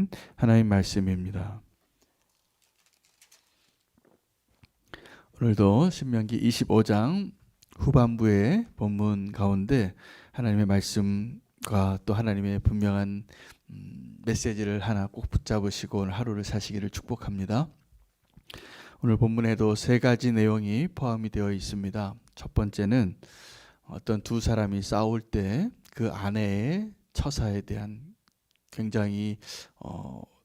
주신 하나님 말씀입니다. 오늘도 신명기 25장 후반부의 본문 가운데 하나님의 말씀과 또 하나님의 분명한 메시지를 하나 꼭 붙잡으시고 오늘 하루를 사시기를 축복합니다. 오늘 본문에도 세 가지 내용이 포함이 되어 있습니다. 첫 번째는 어떤 두 사람이 싸울 때 그 아내의 처사에 대한 굉장히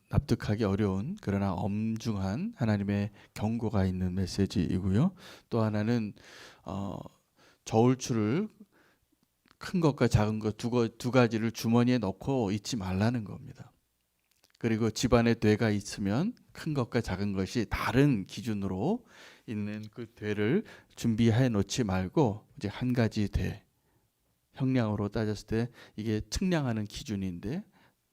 납득하기 어려운 그러나 엄중한 하나님의 경고가 있는 메시지이고요. 또 하나는 저울추를 큰 것과 작은 것 두 가지를 주머니에 넣고 잊지 말라는 겁니다. 그리고 집안에 되가 있으면 큰 것과 작은 것이 다른 기준으로 있는 그 되를 준비해 놓지 말고 이제 한 가지 되, 형량으로 따졌을 때 이게 측량하는 기준인데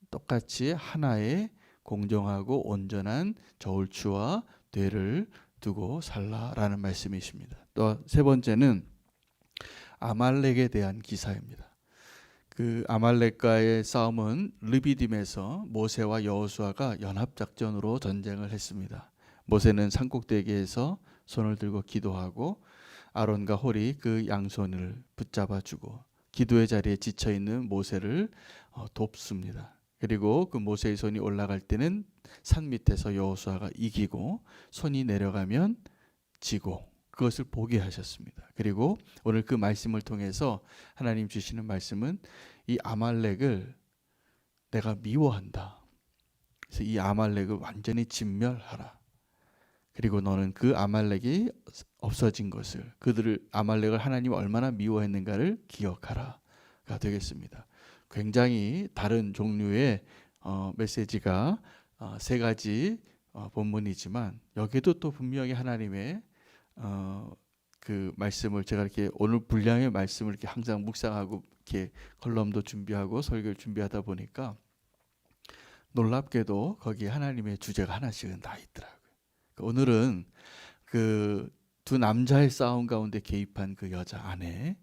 똑같이 하나의 공정하고 온전한 저울추와 되를 두고 살라라는 말씀이십니다. 또 세 번째는 아말렉에 대한 기사입니다. 그 아말렉과의 싸움은 르비딤에서 모세와 여호수아가 연합작전으로 전쟁을 했습니다. 모세는 산꼭대기에서 손을 들고 기도하고 아론과 홀이 그 양손을 붙잡아주고 기도의 자리에 지쳐있는 모세를 돕습니다. 그리고 그 모세의 손이 올라갈 때는 산 밑에서 여호수아가 이기고 손이 내려가면 지고 그것을 보게 하셨습니다. 그리고 오늘 그 말씀을 통해서 하나님 주시는 말씀은 이 아말렉을 내가 미워한다. 그래서 이 아말렉을 완전히 진멸하라. 그리고 너는 그 아말렉이 없어진 것을 그들을 아말렉을 하나님이 얼마나 미워했는가를 기억하라가 되겠습니다. 굉장히 다른 종류의 메시지가 세 가지 본문이지만 여기도 또 분명히 하나님의 그 말씀을 제가 이렇게 오늘 분량의 말씀을 이렇게 항상 묵상하고 이렇게 컬럼도 준비하고 설교를 준비하다 보니까 놀랍게도 거기에 하나님의 주제가 하나씩은 다 있더라고요. 오늘은 그 두 남자의 싸움 가운데 개입한 그 여자 아내,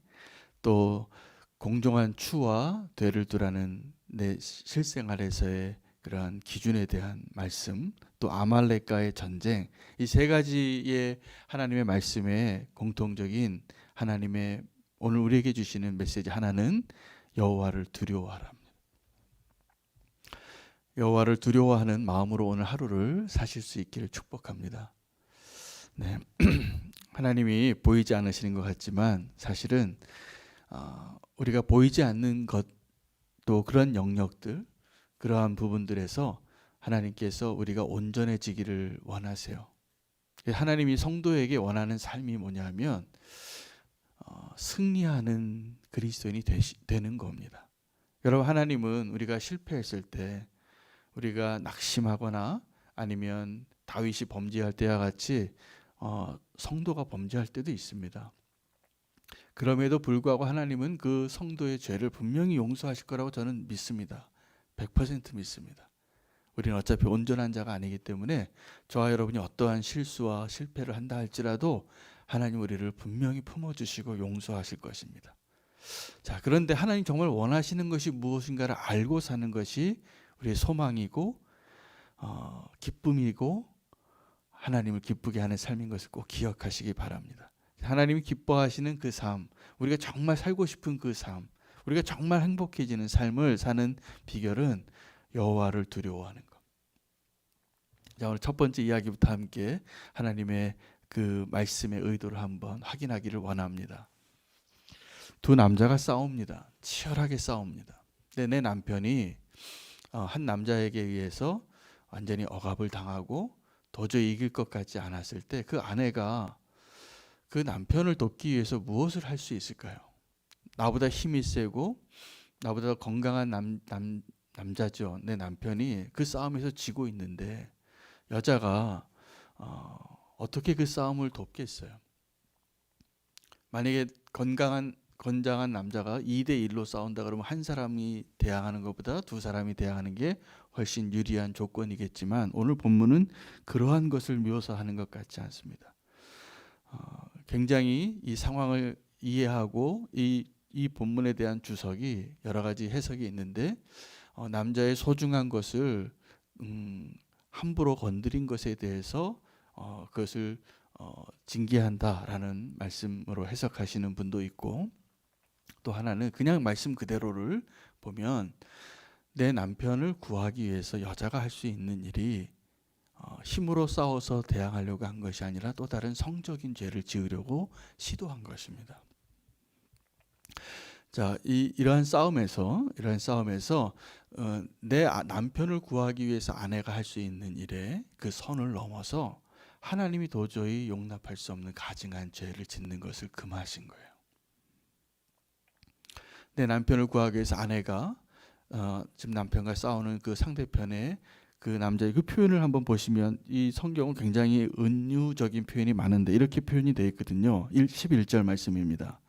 또 공정한 추와 되를 두라는 내 실생활에서의 그러한 기준에 대한 말씀, 또 아말렉과의 전쟁, 이 세 가지의 하나님의 말씀의 공통적인 하나님의 오늘 우리에게 주시는 메시지 하나는 여호와를 두려워하라. 여호와를 두려워하는 마음으로 오늘 하루를 사실 수 있기를 축복합니다. 네. 하나님이 보이지 않으시는 것 같지만 사실은 우리가 보이지 않는 것, 또 그런 영역들, 그러한 부분들에서 하나님께서 우리가 온전해지기를 원하세요. 하나님이 성도에게 원하는 삶이 뭐냐면 승리하는 그리스도인이 되는 겁니다. 여러분, 하나님은 우리가 실패했을 때, 우리가 낙심하거나 아니면 다윗이 범죄할 때와 같이 성도가 범죄할 때도 있습니다. 그럼에도 불구하고 하나님은 그 성도의 죄를 분명히 용서하실 거라고 저는 믿습니다. 100% 믿습니다. 우리는 어차피 온전한 자가 아니기 때문에 저와 여러분이 어떠한 실수와 실패를 한다 할지라도 하나님 우리를 분명히 품어주시고 용서하실 것입니다. 자, 그런데 하나님 정말 원하시는 것이 무엇인가를 알고 사는 것이 우리의 소망이고 기쁨이고 하나님을 기쁘게 하는 삶인 것을 꼭 기억하시기 바랍니다. 하나님이 기뻐하시는 그 삶, 우리가 정말 살고 싶은 그 삶, 우리가 정말 행복해지는 삶을 사는 비결은 여호와를 두려워하는 것. 자, 오늘 첫 번째 이야기부터 함께 하나님의 그 말씀의 의도를 한번 확인하기를 원합니다. 두 남자가 싸웁니다. 치열하게 싸웁니다. 근데 내 남편이 한 남자에게 의해서 완전히 억압을 당하고 도저히 이길 것 같지 않았을 때 그 아내가 그 남편을 돕기 위해서 무엇을 할 수 있을까요? 나보다 힘이 세고 나보다 건강한 남자죠. 내 남편이 그 싸움에서 지고 있는데 여자가 어떻게 그 싸움을 돕겠어요? 만약에 건장한 남자가 2대1로 싸운다 그러면 한 사람이 대항하는 것보다 두 사람이 대항하는 게 훨씬 유리한 조건이겠지만 오늘 본문은 그러한 것을 묘사하는 것 같지 않습니다. 굉장히 이 상황을 이해하고 이 본문에 대한 주석이 여러 가지 해석이 있는데 남자의 소중한 것을 함부로 건드린 것에 대해서 그것을 징계한다라는 말씀으로 해석하시는 분도 있고, 또 하나는 그냥 말씀 그대로를 보면 내 남편을 구하기 위해서 여자가 할 수 있는 일이 힘으로 싸워서 대항하려고 한 것이 아니라 또 다른 성적인 죄를 지으려고 시도한 것입니다. 자, 이러한 싸움에서 내 남편을 구하기 위해서 아내가 할 수 있는 일에 그 선을 넘어서 하나님이 도저히 용납할 수 없는 가증한 죄를 짓는 것을 금하신 거예요. 내 남편을 구하기 위해서 아내가 지금 남편과 싸우는 그 상대편의 그 남자의 그 표현을 한번 보시면 이 성경은 굉장히 은유적인 표현이 많은데 이렇게 표현이 되어 있거든요. 11절 말씀입니다.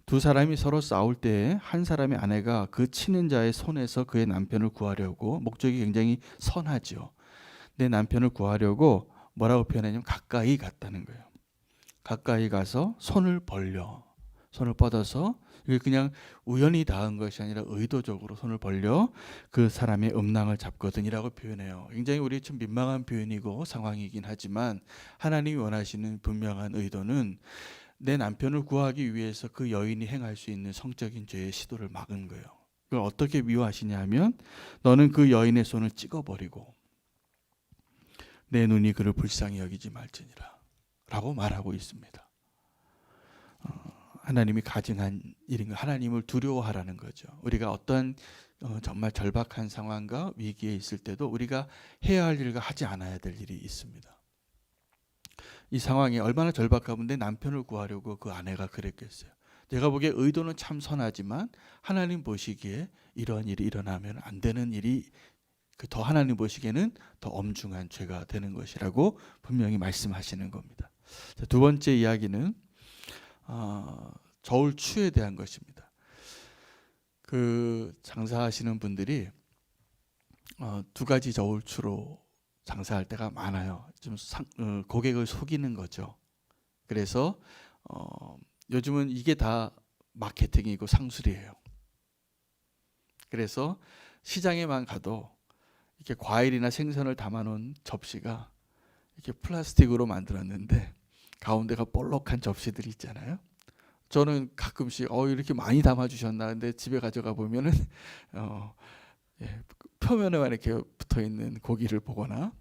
두 사람이 서로 싸울 때에 한 사람의 아내가 그 치는 자의 손에서 그의 남편을 구하려고, 목적이 굉장히 선하죠. 내 남편을 구하려고 뭐라고 표현하냐면 가까이 갔다는 거예요. 가까이 가서 손을 뻗어서, 이게 그냥 우연히 닿은 것이 아니라 의도적으로 손을 벌려 그 사람의 음낭을 잡거든이라고 표현해요. 굉장히 우리 좀 민망한 표현이고 상황이긴 하지만 하나님이 원하시는 분명한 의도는 내 남편을 구하기 위해서 그 여인이 행할 수 있는 성적인 죄의 시도를 막은 거예요. 그걸 어떻게 미워하시냐 하면 너는 그 여인의 손을 찍어버리고 내 눈이 그를 불쌍히 여기지 말지니라 라고 말하고 있습니다. 하나님이 가증한 일인 거, 하나님을 두려워하라는 거죠. 우리가 어떤 정말 절박한 상황과 위기에 있을 때도 우리가 해야 할 일과 하지 않아야 될 일이 있습니다. 이 상황이 얼마나 절박하면 내 남편을 구하려고 그 아내가 그랬겠어요. 내가 보기에 의도는 참 선하지만 하나님 보시기에 이런 일이 일어나면 안 되는 일이 더 하나님 보시기에는 더 엄중한 죄가 되는 것이라고 분명히 말씀하시는 겁니다. 자, 두 번째 이야기는 저울추에 대한 것입니다. 그 장사하시는 분들이 두 가지 저울추로 장사할 때가 많아요. 좀 고객을 속이는 거죠. 그래서 요즘은 이게 다 마케팅이고 상술이에요. 그래서 시장에만 가도 이렇게 과일이나 생선을 담아놓은 접시가 이렇게 플라스틱으로 만들었는데 가운데가 볼록한 접시들이 있잖아요. 저는 가끔씩 이렇게 많이 담아주셨나 근데 집에 가져가 보면은 표면에만 이렇게 붙어 있는 고기를 보거나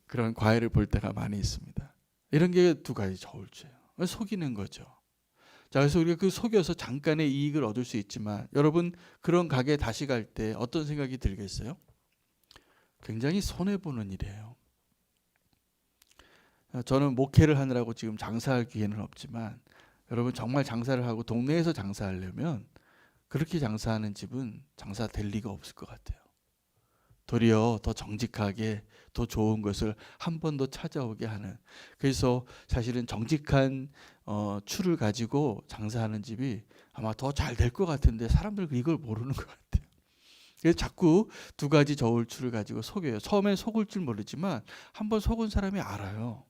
그런 과일을 볼 때가 많이 있습니다. 이런 게 두 가지 저울추예요. 속이는 거죠. 자, 그래서 우리가 그 속여서 잠깐의 이익을 얻을 수 있지만 여러분 그런 가게에 다시 갈 때 어떤 생각이 들겠어요? 굉장히 손해보는 일이에요. 저는 목회를 하느라고 지금 장사할 기회는 없지만 여러분 정말 장사를 하고 동네에서 장사하려면 그렇게 장사하는 집은 장사될 리가 없을 것 같아요. 도리어 더 정직하게 더 좋은 것을 한 번 더 찾아오게 하는, 그래서 사실은 정직한 추를 가지고 장사하는 집이 아마 더 잘 될 것 같은데 사람들 이걸 모르는 것 같아요. 그래서 자꾸 두 가지 저울추를 가지고 속여요. 처음엔 속을 줄 모르지만 한 번 속은 사람이 알아요.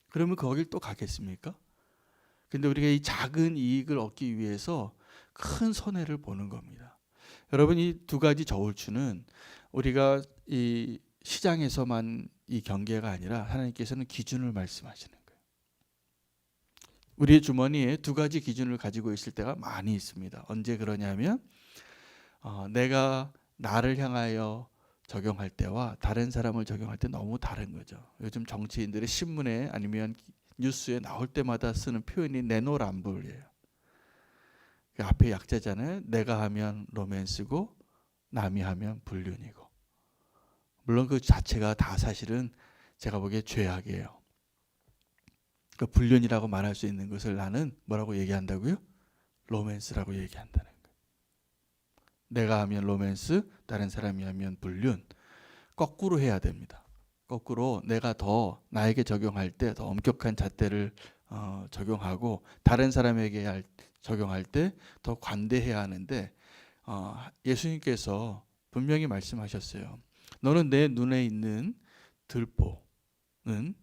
그러면 거길 또 가겠습니까? 근데 우리가 이 작은 이익을 얻기 위해서 큰 손해를 보는 겁니다. 여러분 이 두 가지 저울추는 우리가 이 시장에서만 이 경계가 아니라 하나님께서는 기준을 말씀하시는 거예요. 우리의 주머니에 두 가지 기준을 가지고 있을 때가 많이 있습니다. 언제 그러냐면 내가 나를 향하여 적용할 때와 다른 사람을 적용할 때 너무 다른 거죠. 요즘 정치인들의 신문에 아니면 뉴스에 나올 때마다 쓰는 표현이 내노남불이에요. 그 앞에 약자잖아요. 내가 하면 로맨스고 남이 하면 불륜이고. 물론 그 자체가 다 사실은 제가 보기에 죄악이에요. 그 불륜이라고 말할 수 있는 것을 나는 뭐라고 얘기한다고요? 로맨스라고 얘기한다는 거예요. 내가 하면 로맨스, 다른 사람이 하면 불륜. 거꾸로 해야 됩니다. 거꾸로 내가 더 나에게 적용할 때 더 엄격한 잣대를 적용하고 다른 사람에게 적용할 때 더 관대해야 하는데 예수님께서 분명히 말씀하셨어요. 너는 내 눈에 있는 들보는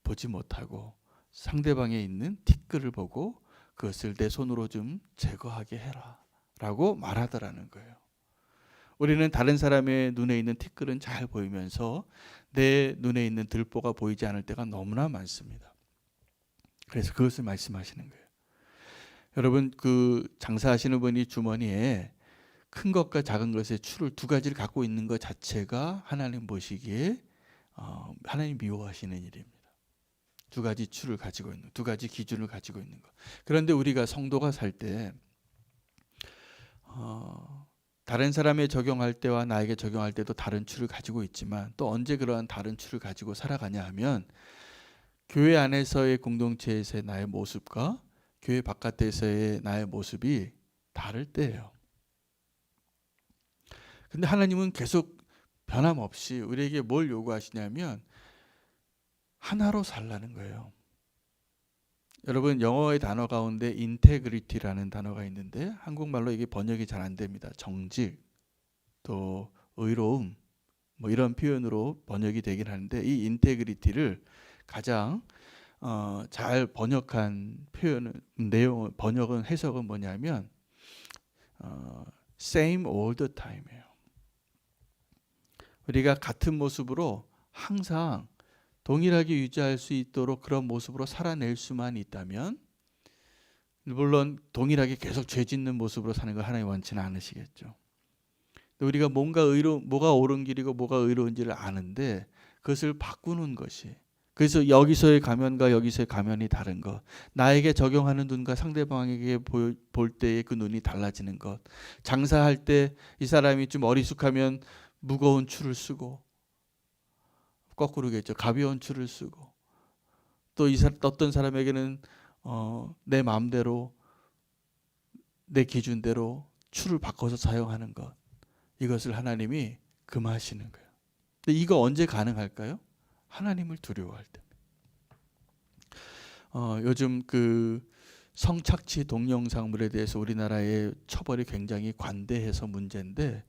보지 못하고 상대방에 있는 티끌을 보고 그것을 내 손으로 좀 제거하게 해라 라고 말하더라는 거예요. 우리는 다른 사람의 눈에 있는 티끌은 잘 보이면서 내 눈에 있는 들보가 보이지 않을 때가 너무나 많습니다. 그래서 그것을 말씀하시는 거예요. 여러분, 그 장사하시는 분이 주머니에 큰 것과 작은 것의 추를 두 가지를 갖고 있는 것 자체가 하나님 보시기에 하나님 미워하시는 일입니다. 두 가지 추를 가지고 있는, 두 가지 기준을 가지고 있는 것. 그런데 우리가 성도가 살 때 다른 사람에 적용할 때와 나에게 적용할 때도 다른 추를 가지고 있지만 또 언제 그러한 다른 추를 가지고 살아가냐 하면 교회 안에서의 공동체에서의 나의 모습과 교회 바깥에서의 나의 모습이 다를 때예요. 근데 하나님은 계속 변함없이 우리에게 뭘 요구하시냐면 하나로 살라는 거예요. 여러분, 영어의 단어 가운데 인테그리티라는 단어가 있는데 한국말로 이게 번역이 잘 안 됩니다. 정직, 또 의로움, 뭐 이런 표현으로 번역이 되긴 하는데 이 인테그리티를 가장 잘 번역한 내용, 번역은 해석은 뭐냐면 same all the time이에요. 우리가 같은 모습으로 항상 동일하게 유지할 수 있도록 그런 모습으로 살아낼 수만 있다면, 물론 동일하게 계속 죄 짓는 모습으로 사는 걸 하나님 원치는 않으시겠죠. 우리가 뭐가 옳은 길이고 뭐가 의로운지를 아는데 그것을 바꾸는 것이, 그래서 여기서의 가면과 여기서의 가면이 다른 것, 나에게 적용하는 눈과 상대방에게 볼 때의 그 눈이 달라지는 것, 장사할 때 이 사람이 좀 어리숙하면 무거운 추를 쓰고, 거꾸로겠죠, 가벼운 추를 쓰고, 또 어떤 사람에게는 내 마음대로 내 기준대로 추를 바꿔서 사용하는 것, 이것을 하나님이 금하시는 거예요. 근데 이거 언제 가능할까요? 하나님을 두려워할 때. 요즘 그 성착취 동영상물에 대해서 우리나라의 처벌이 굉장히 관대해서 문제인데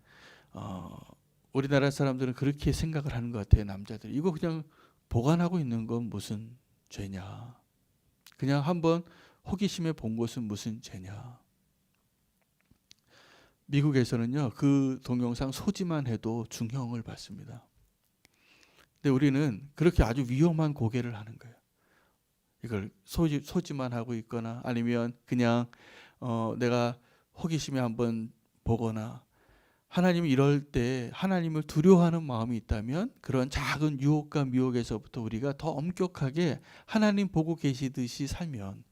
우리나라 사람들은 그렇게 생각을 하는 것 같아요. 남자들이 이거 그냥 보관하고 있는 건 무슨 죄냐, 그냥 한번 호기심에 본 것은 무슨 죄냐. 미국에서는요, 그 동영상 소지만 해도 중형을 받습니다. 근데 우리는 그렇게 아주 위험한 고개를 하는 거예요. 이걸 소지만 하고 있거나 아니면 그냥 내가 호기심에 한번 보거나. 하나님이 이럴 때 하나님을 두려워하는 마음이 있다면 그런 작은 유혹과 미혹에서부터 우리가 더 엄격하게 하나님 보고 계시듯이 살면,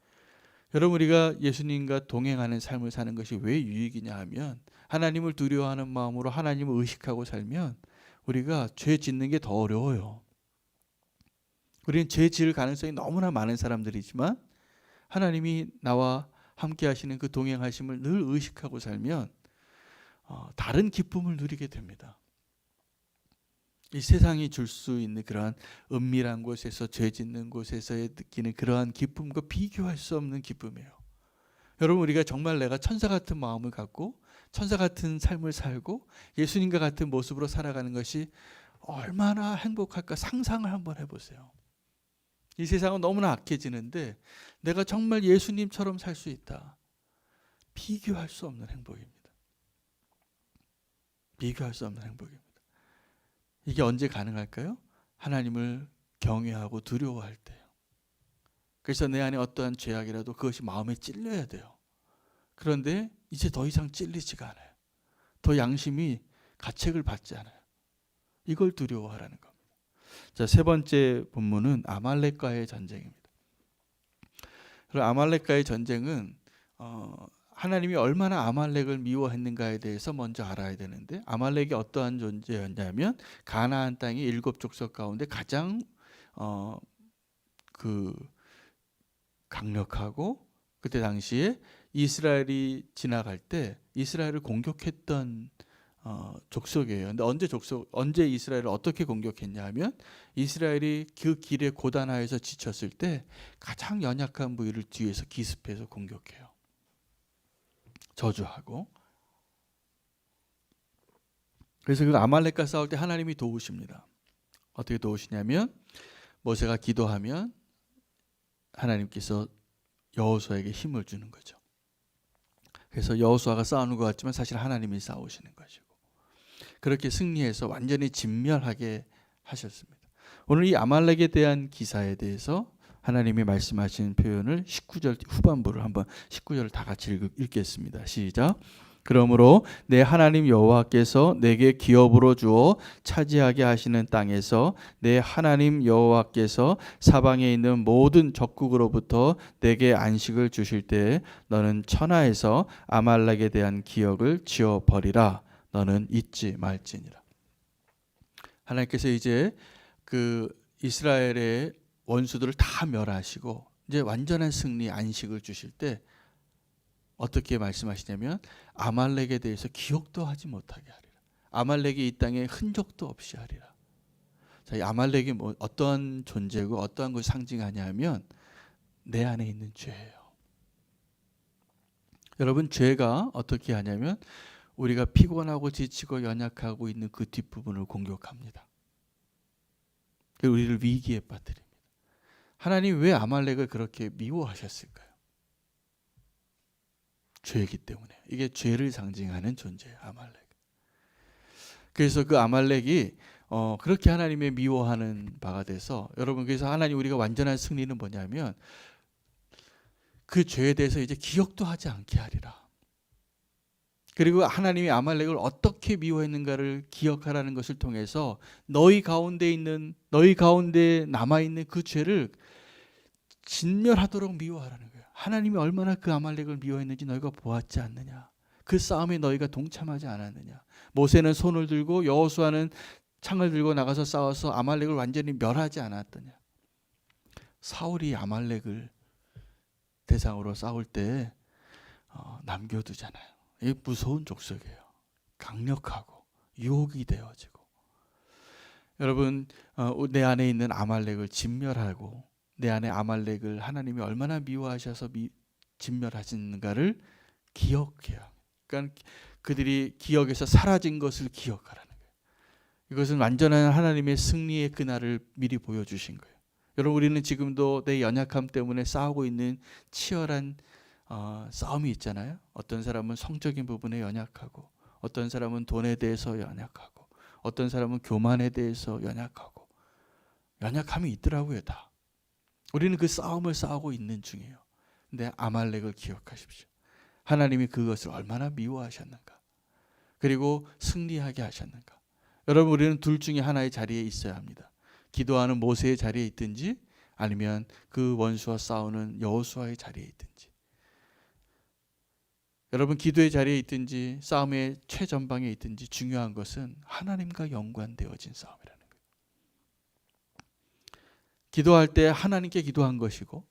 여러분, 우리가 예수님과 동행하는 삶을 사는 것이 왜 유익이냐 하면 하나님을 두려워하는 마음으로 하나님을 의식하고 살면 우리가 죄 짓는 게 더 어려워요. 우리는 죄 지을 가능성이 너무나 많은 사람들이지만 하나님이 나와 함께 하시는 그 동행하심을 늘 의식하고 살면 다른 기쁨을 누리게 됩니다. 이 세상이 줄 수 있는 그러한 은밀한 곳에서, 죄 짓는 곳에서의 느끼는 그러한 기쁨과 비교할 수 없는 기쁨이에요. 여러분, 우리가 정말 내가 천사 같은 마음을 갖고 천사 같은 삶을 살고 예수님과 같은 모습으로 살아가는 것이 얼마나 행복할까 상상을 한번 해보세요. 이 세상은 너무나 악해지는데 내가 정말 예수님처럼 살 수 있다. 비교할 수 없는 행복입니다. 비교할 수 없는 행복입니다. 이게 언제 가능할까요? 하나님을 경외하고 두려워할 때요. 그래서 내 안에 어떠한 죄악이라도 그것이 마음에 찔려야 돼요. 그런데 이제 더 이상 찔리지가 않아요. 더 양심이 가책을 받지 않아요. 이걸 두려워하라는 겁니다. 자, 세 번째 본문은 아말렉과의 전쟁입니다. 아말렉과의 전쟁은 하나님이 얼마나 아말렉을 미워했는가에 대해서 먼저 알아야 되는데, 아말렉이 어떠한 존재였냐면 가나안 땅의 7 족속 가운데 가장 강력하고 그때 당시에 이스라엘이 지나갈 때 이스라엘을 공격했던 족속이에요. 근데 언제 이스라엘을 어떻게 공격했냐 하면 이스라엘이 그 길에 고단하여서 지쳤을 때 가장 연약한 부위를 뒤에서 기습해서 공격해요. 저주하고. 그래서 그 아말렉과 싸울 때 하나님이 도우십니다. 어떻게 도우시냐면 모세가 기도하면 하나님께서 여호수아에게 힘을 주는 거죠. 그래서 여호수아가 싸우는 것 같지만 사실 하나님이 싸우시는 것이고, 그렇게 승리해서 완전히 진멸하게 하셨습니다. 오늘 이 아말렉에 대한 기사에 대해서 하나님이 말씀하신 표현을 19절 후반부를 한번 19절을 다 같이 읽겠습니다. 시작. 그러므로 내 하나님 여호와께서 내게 기업으로 주어 차지하게 하시는 땅에서 내 하나님 여호와께서 사방에 있는 모든 적국으로부터 내게 안식을 주실 때 너는 천하에서 아말렉에 대한 기억을 지워 버리라. 너는 잊지 말지니라. 하나님께서 이제 그 이스라엘의 원수들을 다 멸하시고 이제 완전한 승리 안식을 주실 때 어떻게 말씀하시냐면 아말렉에 대해서 기억도 하지 못하게 하리라. 아말렉이 이 땅에 흔적도 없이 하리라. 자, 이 아말렉이 뭐 어떠한 존재고 어떠한 걸 상징하냐 하면 내 안에 있는 죄예요. 여러분, 죄가 어떻게 하냐면 우리가 피곤하고 지치고 연약하고 있는 그 뒷부분을 공격합니다. 우리를 위기에 빠뜨립니다. 하나님 왜 아말렉을 그렇게 미워하셨을까요? 죄이기 때문에. 이게 죄를 상징하는 존재예요, 아말렉. 그래서 그 아말렉이 그렇게 하나님의 미워하는 바가 돼서 여러분, 그래서 하나님 우리가 완전한 승리는 뭐냐면 그 죄에 대해서 이제 기억도 하지 않게 하리라. 그리고 하나님이 아말렉을 어떻게 미워했는가를 기억하라는 것을 통해서 너희 가운데 남아있는 그 죄를 진멸하도록 미워하라는 거예요. 하나님이 얼마나 그 아말렉을 미워했는지 너희가 보았지 않느냐. 그 싸움에 너희가 동참하지 않았느냐. 모세는 손을 들고 여호수아는 창을 들고 나가서 싸워서 아말렉을 완전히 멸하지 않았더냐. 사울이 아말렉을 대상으로 싸울 때 남겨두잖아요. 이 무서운 족속이에요. 강력하고 유혹이 되어지고. 여러분, 내 안에 있는 아말렉을 진멸하고 내 안에 아말렉을 하나님이 얼마나 미워하셔서 진멸하시는가를 기억해요. 그러니까 그들이 기억에서 사라진 것을 기억하라는 거예요. 이것은 완전한 하나님의 승리의 그날을 미리 보여주신 거예요. 여러분, 우리는 지금도 내 연약함 때문에 싸우고 있는 치열한 싸움이 있잖아요. 어떤 사람은 성적인 부분에 연약하고, 어떤 사람은 돈에 대해서 연약하고, 어떤 사람은 교만에 대해서 연약하고, 연약함이 있더라고요. 다. 우리는 그 싸움을 싸우고 있는 중이에요. 근데 아말렉을 기억하십시오. 하나님이 그것을 얼마나 미워하셨는가, 그리고 승리하게 하셨는가. 여러분, 우리는 둘 중에 하나의 자리에 있어야 합니다. 기도하는 모세의 자리에 있든지 아니면 그 원수와 싸우는 여호수아의 자리에 있든지. 여러분, 기도의 자리에 있든지 싸움의 최전방에 있든지 중요한 것은 하나님과 연관되어진 싸움이라는 거예요. 기도할 때 하나님께 기도한 것이고,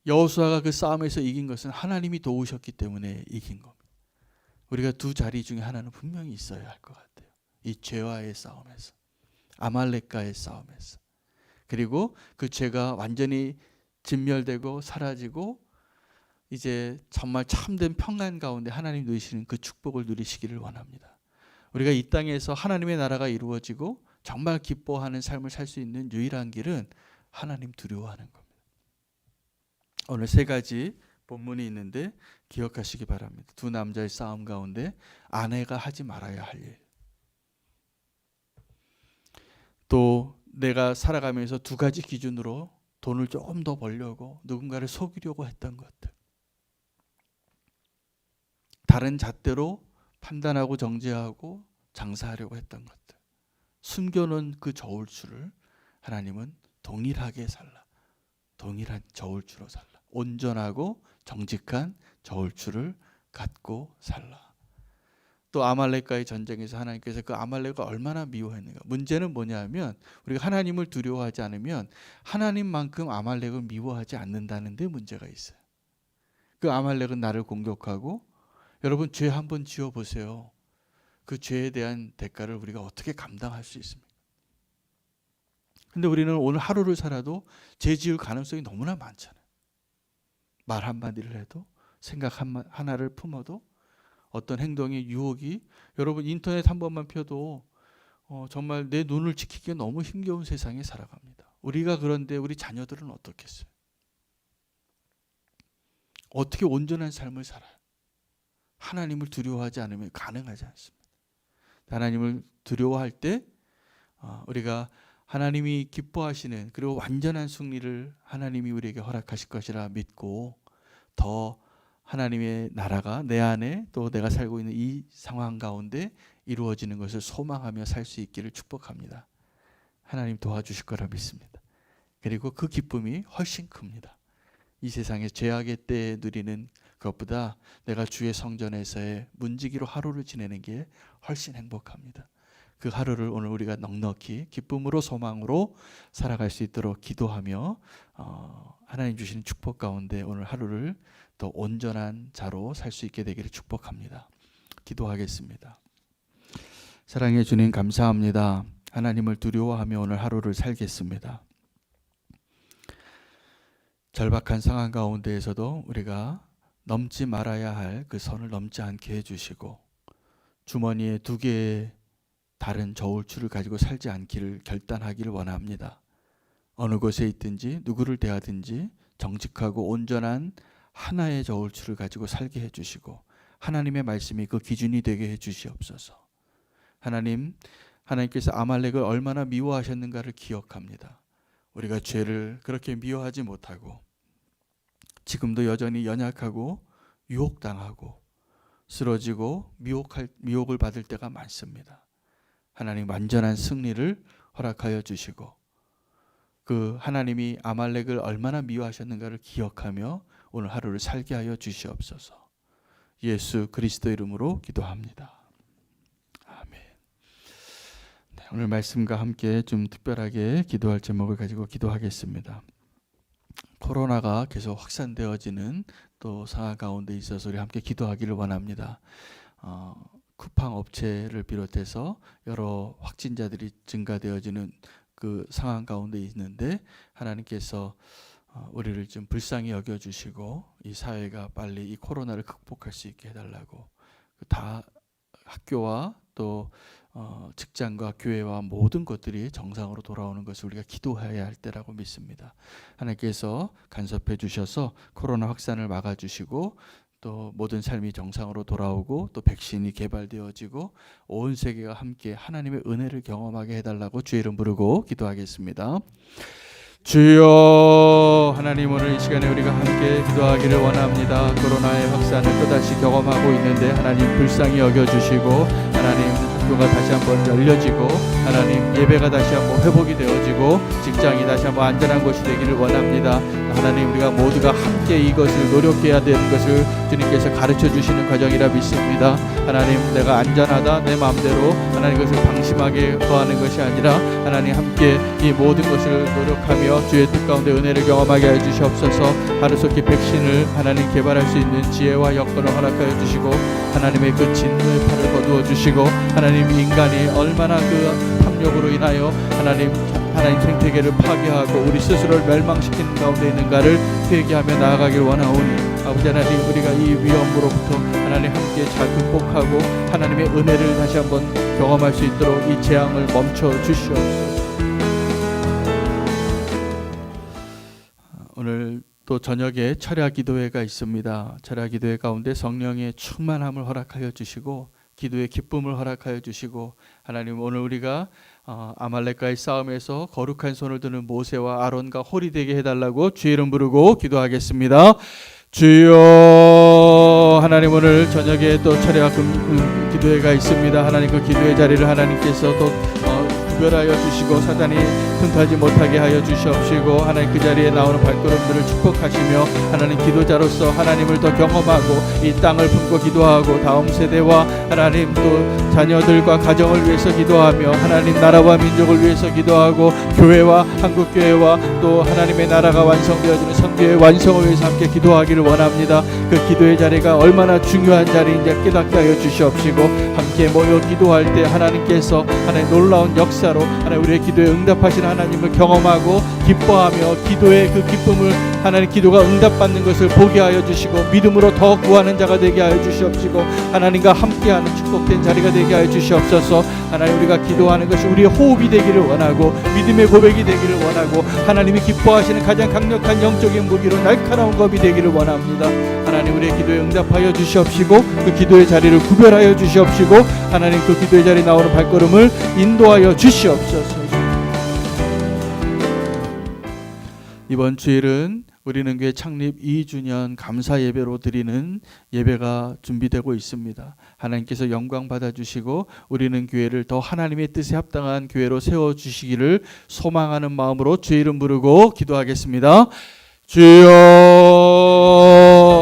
여호수아가 그 싸움에서 이긴 것은 하나님이 도우셨기 때문에 이긴 겁니다. 우리가 두 자리 중에 하나는 분명히 있어야 할 것 같아요. 이 죄와의 싸움에서, 아말렉과의 싸움에서, 그리고 그 죄가 완전히 진멸되고 사라지고 이제 정말 참된 평안 가운데 하나님 누리시는 그 축복을 누리시기를 원합니다. 우리가 이 땅에서 하나님의 나라가 이루어지고 정말 기뻐하는 삶을 살 수 있는 유일한 길은 하나님 두려워하는 겁니다. 오늘 세 가지 본문이 있는데 기억하시기 바랍니다. 두 남자의 싸움 가운데 아내가 하지 말아야 할 일, 또 내가 살아가면서 두 가지 기준으로 돈을 조금 더 벌려고 누군가를 속이려고 했던 것들, 다른 잣대로 판단하고 정죄하고 장사하려고 했던 것들, 숨겨놓은 그 저울추를 하나님은 동일하게 살라, 동일한 저울추로 살라, 온전하고 정직한 저울추를 갖고 살라. 또 아말렉과의 전쟁에서 하나님께서 그 아말렉을 얼마나 미워했는가. 문제는 뭐냐면 우리가 하나님을 두려워하지 않으면 하나님만큼 아말렉을 미워하지 않는다는 데 문제가 있어요. 그 아말렉은 나를 공격하고, 여러분, 죄 한번 지어보세요. 그 죄에 대한 대가를 우리가 어떻게 감당할 수 있습니까? 근데 우리는 오늘 하루를 살아도 죄 지을 가능성이 너무나 많잖아요. 말 한마디를 해도, 생각 하나를 품어도, 어떤 행동의 유혹이, 여러분 인터넷 한 번만 펴도 정말 내 눈을 지키기가 너무 힘겨운 세상에 살아갑니다. 우리가 그런데 우리 자녀들은 어떻겠어요? 어떻게 온전한 삶을 살아요? 하나님을 두려워하지 않으면 가능하지 않습니다. 하나님을 두려워할 때 우리가 하나님이 기뻐하시는 그리고 완전한 승리를 하나님이 우리에게 허락하실 것이라 믿고 더 하나님의 나라가 내 안에 또 내가 살고 있는 이 상황 가운데 이루어지는 것을 소망하며 살 수 있기를 축복합니다. 하나님 도와주실 거라 믿습니다. 그리고 그 기쁨이 훨씬 큽니다. 이 세상의 죄악의 때에 누리는 것보다 내가 주의 성전에서의 문지기로 하루를 지내는 게 훨씬 행복합니다. 그 하루를 오늘 우리가 넉넉히 기쁨으로 소망으로 살아갈 수 있도록 기도하며 하나님 주시는 축복 가운데 오늘 하루를 더 온전한 자로 살 수 있게 되기를 축복합니다. 기도하겠습니다. 사랑해 주님 감사합니다. 하나님을 두려워하며 오늘 하루를 살겠습니다. 절박한 상황 가운데에서도 우리가 넘지 말아야 할 그 선을 넘지 않게 해주시고 주머니에 2개의 다른 저울추를 가지고 살지 않기를 결단하기를 원합니다. 어느 곳에 있든지 누구를 대하든지 정직하고 온전한 하나의 저울추를 가지고 살게 해주시고 하나님의 말씀이 그 기준이 되게 해주시옵소서. 하나님께서 아말렉을 얼마나 미워하셨는가를 기억합니다. 우리가 죄를 그렇게 미워하지 못하고 지금도 여전히 연약하고 유혹당하고 쓰러지고 미혹을 받을 때가 많습니다. 하나님 완전한 승리를 허락하여 주시고 그 하나님이 아말렉을 얼마나 미워하셨는가를 기억하며 오늘 하루를 살게 하여 주시옵소서. 예수 그리스도 이름으로 기도합니다. 아멘. 네, 오늘 말씀과 함께 좀 특별하게 기도할 제목을 가지고 기도하겠습니다. 코로나가 계속 확산되어지는 또 상황 가운데 있어서 우리 함께 기도하기를 원합니다. 쿠팡 업체를 비롯해서 여러 확진자들이 증가되어지는 그 상황 가운데 있는데 하나님께서 우리를 좀 불쌍히 여겨주시고 이 사회가 빨리 이 코로나를 극복할 수 있게 해달라고 다 학교와 또 직장과 교회와 모든 것들이 정상으로 돌아오는 것을 우리가 기도해야 할 때라고 믿습니다. 하나님께서 간섭해 주셔서 코로나 확산을 막아주시고 또 모든 삶이 정상으로 돌아오고 또 백신이 개발되어지고 온 세계가 함께 하나님의 은혜를 경험하게 해달라고 주의 이름 부르고 기도하겠습니다. 주여 하나님 오늘 이 시간에 우리가 함께 기도하기를 원합니다. 코로나의 확산을 또다시 경험하고 있는데 하나님 불쌍히 여겨주시고 하나님 학교가 다시 한번 열려지고 하나님 예배가 다시 한번 회복이 되어지고 직장이 다시 한번 안전한 곳이 되기를 원합니다. 하나님 우리가 모두가 함께 이것을 노력해야 되는 것을 주님께서 가르쳐 주시는 과정이라 믿습니다. 하나님 내가 안전하다 내 마음대로 하나님 것을 방심하게 거하는 것이 아니라 하나님 함께 이 모든 것을 노력하며 주의 뜻 가운데 은혜를 경험하게 해 주시옵소서. 하루속히 백신을 하나님 개발할 수 있는 지혜와 여건을 허락하여 주시고 하나님의 그 진노의 팔을 거두어 주시고 하나님 인간이 얼마나 그 탐욕으로 인하여 하나님 생태계를 파괴하고 우리 스스로를 멸망시키는 가운데 있는가를 회개하며 나아가길 원하오니 아버지 하나님 우리가 이 위험으로부터 하나님 함께 잘 극복하고 하나님의 은혜를 다시 한번 경험할 수 있도록 이 재앙을 멈춰 주시옵소서. 오늘 또 저녁에 철야 기도회가 있습니다. 철야 기도회 가운데 성령의 충만함을 허락하여 주시고 기도의 기쁨을 허락하여 주시고 하나님 오늘 우리가 아말렉과의 싸움에서 거룩한 손을 드는 모세와 아론과 홀이 되게 해달라고 주의 이름 부르고 기도하겠습니다. 주여 하나님 오늘 저녁에 또 철야 기도회가 있습니다. 하나님 그 기도의 자리를 하나님께서 또 구별하여 주시고 사단이 틈타지 못하게 하여 주시옵시고 하나님 그 자리에 나오는 발걸음들을 축복하시며 하나님 기도자로서 하나님을 더 경험하고 이 땅을 품고 기도하고 다음 세대와 하나님 또 자녀들과 가정을 위해서 기도하며 하나님 나라와 민족을 위해서 기도하고 교회와 한국교회와 또 하나님의 나라가 완성되어지는 선교의 완성을 위해서 함께 기도하기를 원합니다. 그 기도의 자리가 얼마나 중요한 자리인지 깨닫게 하여 주시옵시고 함께 모여 기도할 때 하나님께서 하나님 놀라운 역사로 하나님 우리의 기도에 응답하시는 하나님을 경험하고 기뻐하며 기도의 그 기쁨을 하나님 기도가 응답받는 것을 보게 하여 주시고 믿음으로 더 구하는 자가 되게 하여 주시옵시고 하나님과 함께하는 축복된 자리가 되게 하여 주시옵소서. 하나님 우리가 기도하는 것이 우리의 호흡이 되기를 원하고 믿음의 고백이 되기를 원하고 하나님이 기뻐하시는 가장 강력한 영적인 무기로 날카로운 검이 되기를 원합니다. 하나님 우리의 기도에 응답하여 주시옵시고 그 기도의 자리를 구별하여 주시옵시고 하나님 그 기도의 자리에 나오는 발걸음을 인도하여 주시옵소서. 이번 주일은 우리는 교회 창립 2주년 감사 예배로 드리는 예배가 준비되고 있습니다. 하나님께서 영광 받아주시고 우리는 교회를 더 하나님의 뜻에 합당한 교회로 세워주시기를 소망하는 마음으로 주의 이름 부르고 기도하겠습니다. 주여,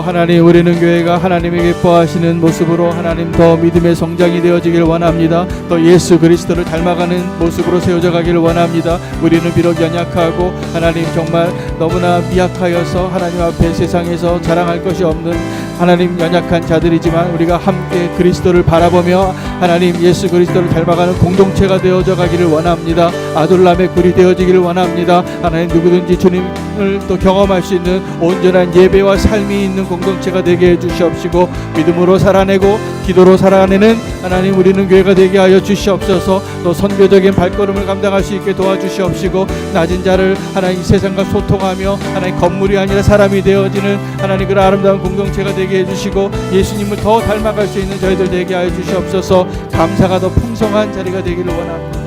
하나님 우리는 교회가 하나님이 기뻐하시는 모습으로 하나님 더 믿음의 성장이 되어지길 원합니다. 더 예수 그리스도를 닮아가는 모습으로 세워져 가기를 원합니다. 우리는 비록 연약하고 하나님 정말 너무나 미약하여서 하나님 앞에 세상에서 자랑할 것이 없는 하나님 연약한 자들이지만 우리가 함께 그리스도를 바라보며 하나님 예수 그리스도를 닮아가는 공동체가 되어져 가기를 원합니다. 아둘람의 굴이 되어지기를 원합니다. 하나님 누구든지 주님을 또 경험할 수 있는 온전한 예배와 삶이 있는 공동체가 되게 해주시옵시고 믿음으로 살아내고 기도로 살아내는 하나님 우리는 교회가 되게 하여 주시옵소서. 또 선교적인 발걸음을 감당할 수 있게 도와주시옵시고 낮은 자를 하나님 세상과 소통하며 하나님 건물이 아니라 사람이 되어지는 하나님 그런 아름다운 공동체가 되게 해주시고 예수님을 더 닮아갈 수 있는 저희들 되게 하여 주시옵소서. 감사가 더 풍성한 자리가 되기를 원합니다.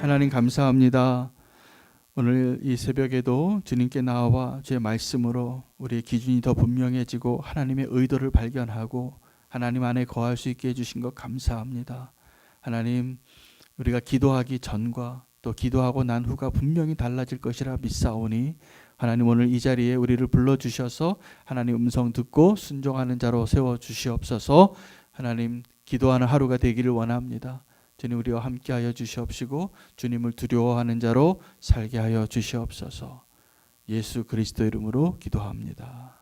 하나님 감사합니다. 오늘 이 새벽에도 주님께 나와 주의 말씀으로 우리의 기준이 더 분명해지고 하나님의 의도를 발견하고 하나님 안에 거할 수 있게 해주신 것 감사합니다. 하나님 우리가 기도하기 전과 또 기도하고 난 후가 분명히 달라질 것이라 믿사오니 하나님 오늘 이 자리에 우리를 불러주셔서 하나님 음성 듣고 순종하는 자로 세워주시옵소서. 하나님 기도하는 하루가 되기를 원합니다. 주님 우리와 함께하여 주시옵시고 주님을 두려워하는 자로 살게 하여 주시옵소서. 예수 그리스도 이름으로 기도합니다.